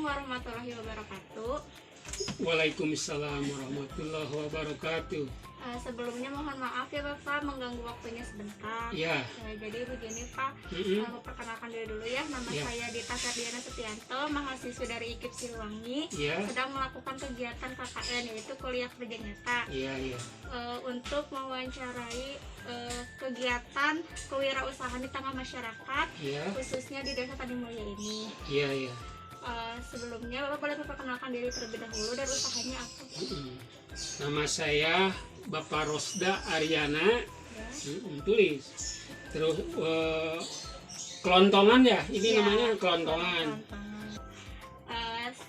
warahmatullahi wabarakatuh. Waalaikumsalam warahmatullahi wabarakatuh. Sebelumnya mohon maaf ya Bapak mengganggu waktunya sebentar. Ya. Jadi begini Pak, memperkenalkan diri dulu ya. Nama saya Dita Ferdiana Setianto, mahasiswa dari IKIP Siliwangi. Ya. Sedang melakukan kegiatan KKN yaitu kuliah kerja nyata. Iya. Untuk mewawancarai kegiatan kewirausahaan di tengah masyarakat, khususnya di Desa Tani Mulya ini. Iya. Sebelumnya Bapak boleh memperkenalkan diri terlebih dahulu dan usahanya apa? Nama saya Bapak Rosda Aryana. Tulis. Terus kelontongan ya, ini namanya kelontongan.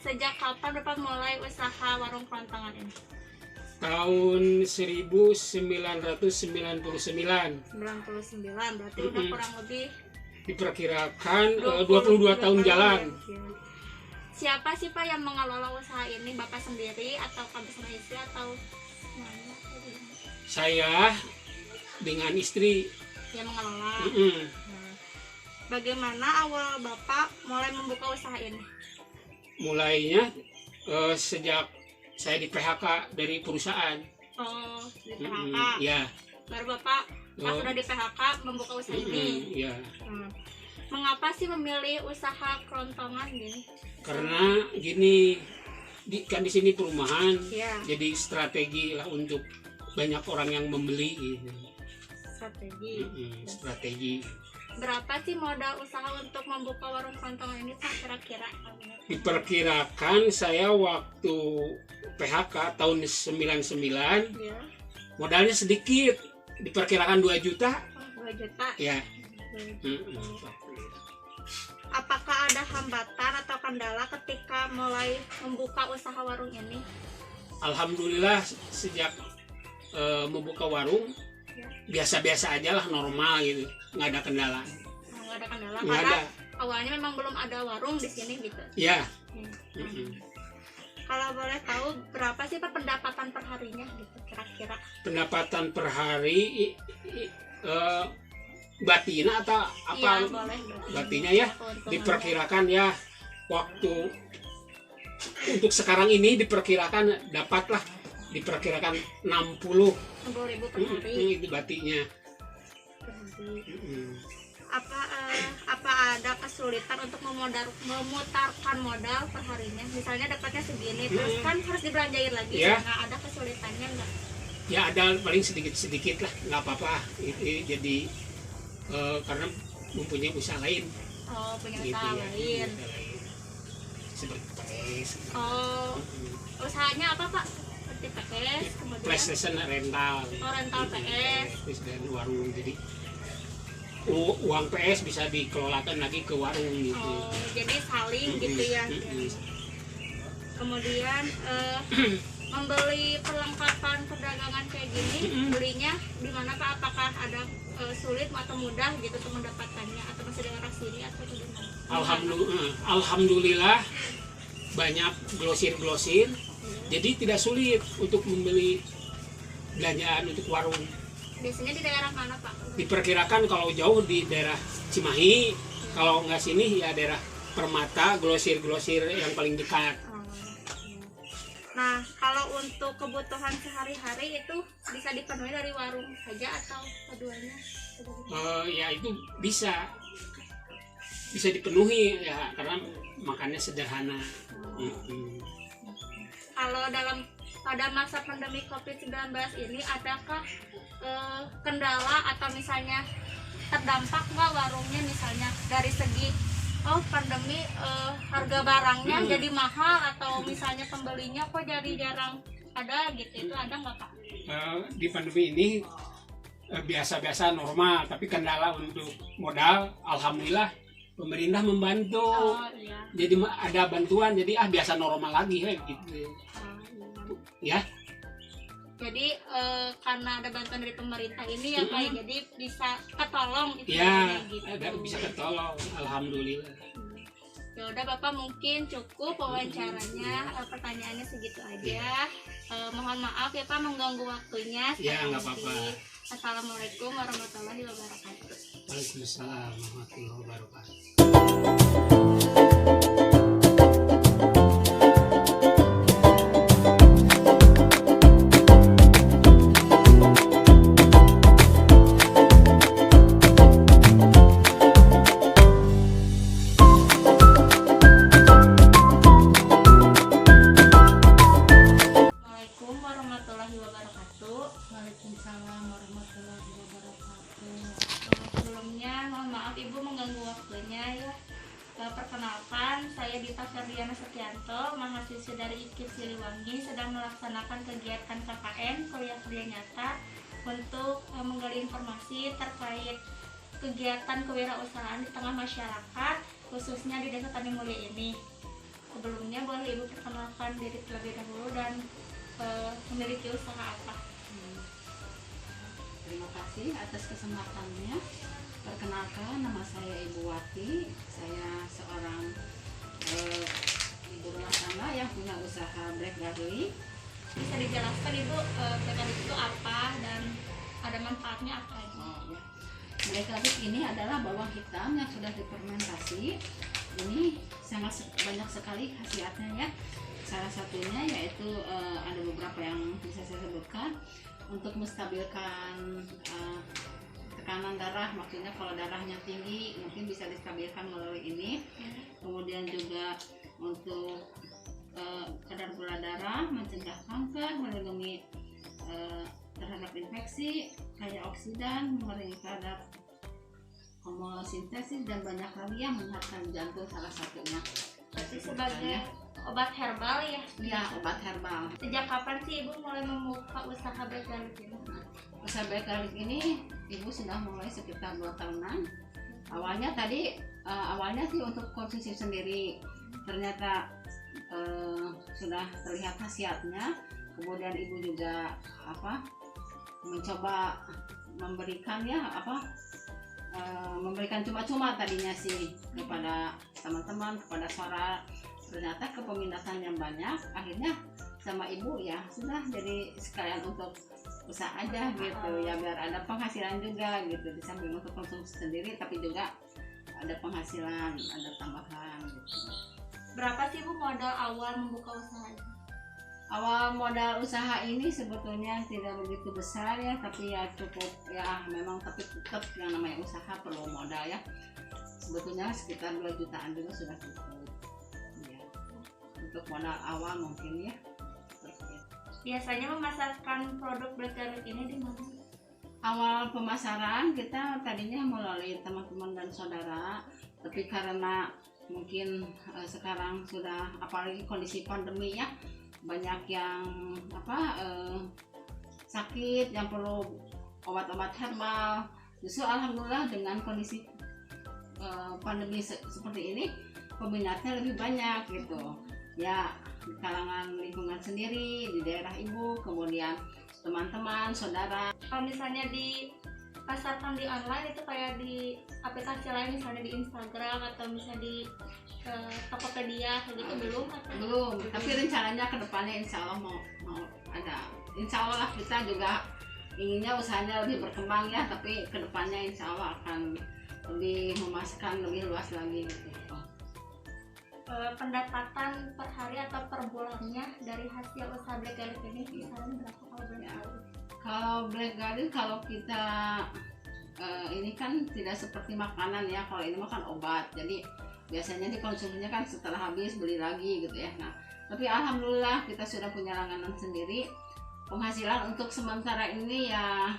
Sejak kapan Bapak mulai usaha warung kelontongan ini? Tahun 1999. 99, berarti udah kurang lebih diperkirakan 22 tahun jalan. Siapa sih Pak yang mengelola usaha ini? Bapak sendiri atau bersama istri atau semuanya? Saya dengan istri yang mengelola. Bagaimana awal Bapak mulai membuka usaha ini? Mulainya sejak saya di PHK dari perusahaan. Oh, di PHK. Ya. Baru Bapak pas sudah di PHK membuka usaha ini. Iya. Mengapa sih memilih usaha kelontongan gini? Karena gini, kan di sini perumahan, jadi strategi lah untuk banyak orang yang membeli gitu. Strategi. Berapa sih modal usaha untuk membuka warung kelontongan ini Pak kira-kira? Diperkirakan saya waktu PHK tahun 99, modalnya sedikit, diperkirakan 2 juta. 2 juta? Ya. Apakah ada hambatan atau kendala ketika mulai membuka usaha warung ini? Alhamdulillah sejak membuka warung biasa-biasa aja lah, normal gitu, nggak ada kendala. Nggak ada kendala nggak karena ada. Awalnya memang belum ada warung di sini gitu. Ya. Kalau boleh tahu berapa sih Pak pendapatan per harinya gitu kira-kira? Pendapatan per hari batina atau apa? Iya, boleh. Batinnya ya, diperkirakan ya waktu untuk sekarang ini diperkirakan dapatlah, diperkirakan 60.000 per hari. Itu batinya. Apa ada kesulitan untuk memutarkan modal per harinya? Misalnya dapatnya segini, terus kan harus dibelanjain lagi. Ya. Nggak ada kesulitannya nggak? Ya ada, paling sedikit lah, nggak apa-apa. Jadi karena mempunyai usaha lain. Oh, punya gitu usaha ya, lain. Seperti PS. Oh, usahanya apa Pak? Seperti PS, kemudian PlayStation rental. Oh, rental PS. Terus dan warung, jadi uang PS bisa dikelolakan lagi ke warung gitu. Oh, jadi saling gitu ya. Kemudian membeli perlengkapan perdagangan kayak gini, belinya di mana Pak? Apakah ada sulit atau mudah gitu untuk mendapatkannya, atau masih daerah sini atau gimana? Alhamdulillah banyak glosir, jadi tidak sulit untuk membeli belanjaan untuk warung. Biasanya di daerah mana Pak? Diperkirakan kalau jauh di daerah Cimahi, kalau nggak sini ya daerah Permata, glosir yang paling dekat. Nah, kalau untuk kebutuhan sehari-hari itu bisa dipenuhi dari warung saja atau keduanya? Ya itu bisa dipenuhi ya, karena makannya sederhana. Kalau pada masa pandemi COVID-19 ini adakah kendala atau misalnya terdampak nggak warungnya, misalnya dari segi pandemi harga barangnya jadi mahal, atau misalnya pembelinya kok jadi jarang ada gitu, itu ada nggak Pak? Di pandemi ini biasa-biasa normal, tapi kendala untuk modal alhamdulillah pemerintah membantu. Jadi ada bantuan, jadi biasa normal lagi gitu. Ya. Jadi karena ada bantuan dari pemerintah ini ya Pak, jadi bisa ketolong itu gitu. Ada bisa ketolong, alhamdulillah. Ya udah Bapak, mungkin cukup wawancaranya, pertanyaannya segitu aja. Mohon maaf ya Pak mengganggu waktunya. Ya, nggak apa-apa. Assalamualaikum warahmatullahi wabarakatuh. Waalaikumsalam warahmatullahi wabarakatuh. saya Dita Ferdiana Setianto, mahasiswa dari IKIP Siliwangi, sedang melaksanakan kegiatan KKN kuliah kerja nyata untuk menggali informasi terkait kegiatan kewirausahaan di tengah masyarakat, khususnya di Desa Tani Mulia ini. Sebelumnya boleh Ibu perkenalkan diri terlebih dahulu dan memiliki usaha apa? Terima kasih atas kesempatannya. Perkenalkan, nama saya Ibu Wati. Saya seorang ibu rumah tangga yang punya usaha black garlic. Bisa dijelaskan Ibu black garlic itu apa dan ada manfaatnya apa aja? Ya. Black garlic ini adalah bawang hitam yang sudah difermentasi. Ini sangat banyak sekali khasiatnya ya. Salah satunya yaitu ada beberapa yang bisa saya sebutkan untuk menstabilkan tekanan darah, maksudnya kalau darahnya tinggi mungkin bisa distabilkan melalui ini. Kemudian juga untuk kadar gula darah, mencegah kanker, melindungi terhadap infeksi, kaya oksidan, mengurangi kadar homosintesis, dan banyak lagi yang menyehatkan jantung salah satunya. Berarti sebagai obat herbal ya? Ya, obat herbal. Sejak kapan sih Ibu mulai membuka usaha black garlic ini? Usaha black garlic ini Ibu sudah mulai sekitar 2 tahunan. Awalnya sih untuk konsumsi sendiri, ternyata sudah terlihat khasiatnya. Kemudian Ibu juga mencoba memberikan memberikan cuma-cuma tadinya sih kepada teman-teman, kepada saudara. Ternyata kepeminatan yang banyak, akhirnya sama Ibu ya sudah jadi sekalian untuk usaha aja gitu ya, biar ada penghasilan juga gitu, di samping untuk konsumsi sendiri tapi juga ada penghasilan, ada tambahan gitu. Berapa sih Bu modal awal membuka usaha ini? Awal modal usaha ini sebetulnya tidak begitu besar ya, tapi ya cukup ya memang, tapi tetap yang namanya usaha perlu modal ya. Sebetulnya sekitar 2 jutaan juga sudah cukup ya, untuk modal awal mungkin ya. Biasanya memasarkan produk black garlic ini di mana? Awal pemasaran kita tadinya melalui teman-teman dan saudara, tapi karena mungkin sekarang sudah, apalagi kondisi pandemi ya, banyak yang sakit yang perlu obat-obat herbal. Justru alhamdulillah dengan kondisi pandemi seperti ini peminatnya lebih banyak gitu ya, di kalangan lingkungan sendiri, di daerah Ibu, kemudian teman-teman, saudara. Kalau misalnya dipasarkan di online itu kayak di aplikasi lain, misalnya di Instagram atau misalnya di Tokopedia gitu, belum, tapi rencananya kedepannya insya Allah mau ada. Insya Allah lah, kita juga inginnya usahanya lebih berkembang ya, tapi kedepannya insya Allah akan lebih memasarkan lebih luas lagi gitu. Pendapatan per hari atau per bulannya dari hasil usaha black garlic ini misalnya berapa kalau boleh tahu? Kalau black garlic, kalau kita ini kan tidak seperti makanan ya, kalau ini makan obat, jadi biasanya dikonsumsinya kan setelah habis beli lagi gitu ya. Nah, tapi alhamdulillah kita sudah punya langganan sendiri. Penghasilan untuk sementara ini ya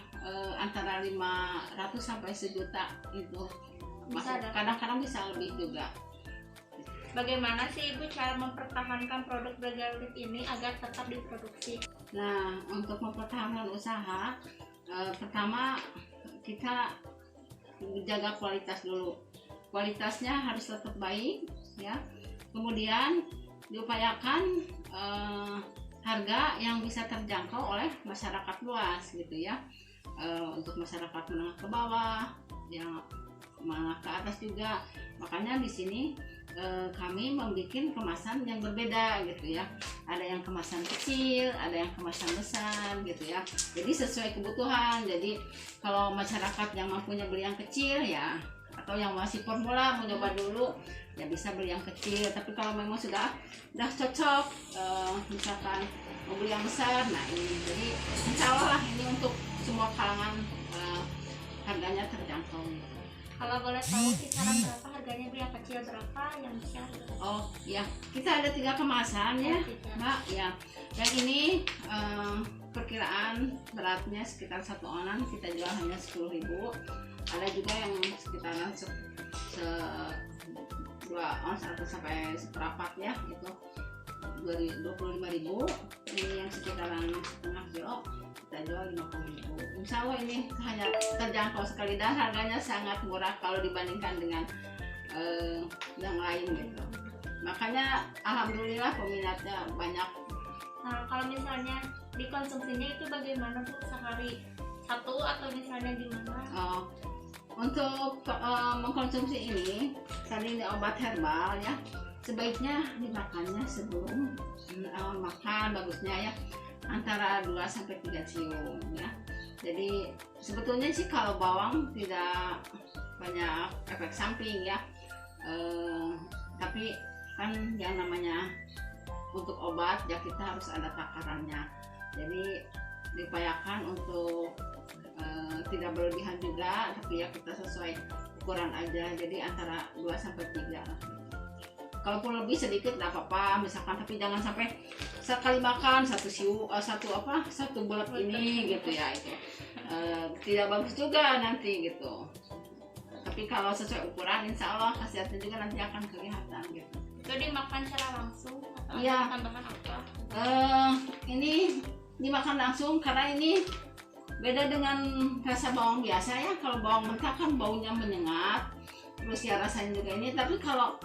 antara 500 sampai 1 juta itu. Kadang-kadang bisa lebih juga. Bagaimana sih Ibu cara mempertahankan produk black garlic ini agar tetap diproduksi? Nah, untuk mempertahankan usaha, pertama kita jaga kualitas dulu. Kualitasnya harus tetap baik ya. Kemudian diupayakan harga yang bisa terjangkau oleh masyarakat luas gitu ya. Untuk masyarakat menengah ke bawah, yang menengah ke atas juga. Makanya di sini kami membuat kemasan yang berbeda gitu ya. Ada yang kemasan kecil, ada yang kemasan besar gitu ya. Jadi sesuai kebutuhan. Jadi kalau masyarakat yang mampunya beli yang kecil ya, atau yang masih pemula mau nyoba dulu ya bisa beli yang kecil. Tapi kalau memang sudah cocok, misalkan mau beli yang besar, nah ini jadi insya Allah lah ini untuk semua kalangan harganya terjangkau gitu. Kalau boleh tahu kisaran berapa harganya Bu, yang kecil berapa, yang besar berapa? Oh ya, kita ada 3 kemasan ya Mbak ya. Yang ini perkiraan beratnya sekitar 1 onan, kita jual hanya 10.000. Ada juga yang sekitaran 2 2 ons atau sampai seperempat ya, itu 25.000. Ini yang sekitaran setengah kilo kita jual 50.000. Insya Allah ini hanya terjangkau sekali dan harganya sangat murah kalau dibandingkan dengan yang lain gitu. Makanya alhamdulillah peminatnya banyak. Nah, kalau misalnya dikonsumsinya itu bagaimana Bu? Sehari satu atau misalnya gimana? Untuk mengkonsumsi ini, tadi ini obat herbal ya, sebaiknya dimakannya sebelum makan, bagusnya ya antara 2-3 cium ya. Jadi sebetulnya sih kalau bawang tidak banyak efek samping ya, tapi kan yang namanya untuk obat ya kita harus ada takarannya. Jadi diupayakan untuk tidak berlebihan juga, tapi ya kita sesuai ukuran aja, jadi antara 2-3 lah. Kalaupun lebih sedikit nggak apa-apa misalkan, tapi jangan sampai sekali makan satu bulat ini gitu ya, itu tidak bagus juga nanti gitu. Tapi kalau sesuai ukuran insya Allah khasiatnya juga nanti akan kelihatan gitu. Jadi makan secara langsung atau Iya. ada tambahan apa? Ini dimakan langsung karena ini beda dengan rasa bawang biasa ya. Kalau bawang mentah kan baunya menyengat, terus ya rasanya juga ini. Tapi kalau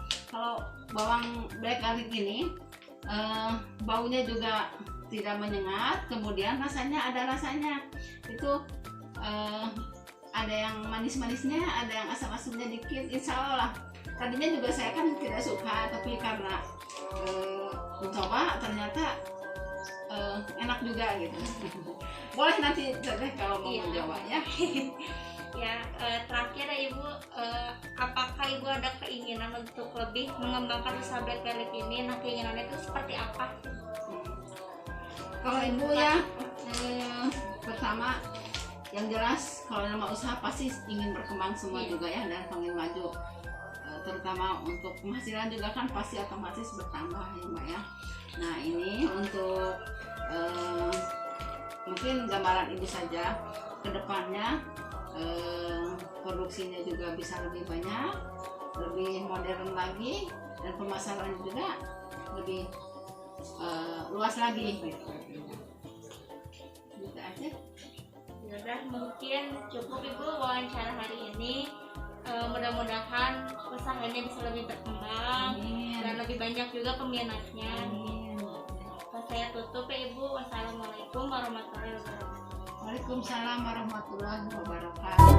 bawang black garlic ini baunya juga tidak menyengat, kemudian rasanya itu ada yang manis-manisnya, ada yang asam-asamnya dikit. Insya Allah tadinya juga saya kan tidak suka, tapi karena mencoba ternyata enak juga gitu. Boleh nanti Teteh kalau mau mencoba ya. Ya, terakhir ya Ibu, apakah Ibu ada keinginan untuk lebih mengembangkan usaha black garlic ini? Nah, keinginannya itu seperti apa? Kalau Ibu ya, pertama yang jelas kalau nama usaha pasti ingin berkembang semua juga ya, dan pengen maju. Terutama untuk penghasilan juga kan pasti otomatis bertambah ya Mbak ya. Nah ini untuk mungkin gambaran Ibu saja ke depannya, produksinya juga bisa lebih banyak, lebih modern lagi, dan pemasaran juga lebih luas lagi gitu. Gitu aja. Sudah, mungkin cukup Ibu wawancara hari ini. Mudah-mudahan usahanya bisa lebih berkembang. Amin. Dan lebih banyak juga peminatnya. Amin. Saya tutup ya Ibu. Wassalamualaikum warahmatullahi wabarakatuh. Waalaikumsalam warahmatullahi wabarakatuh.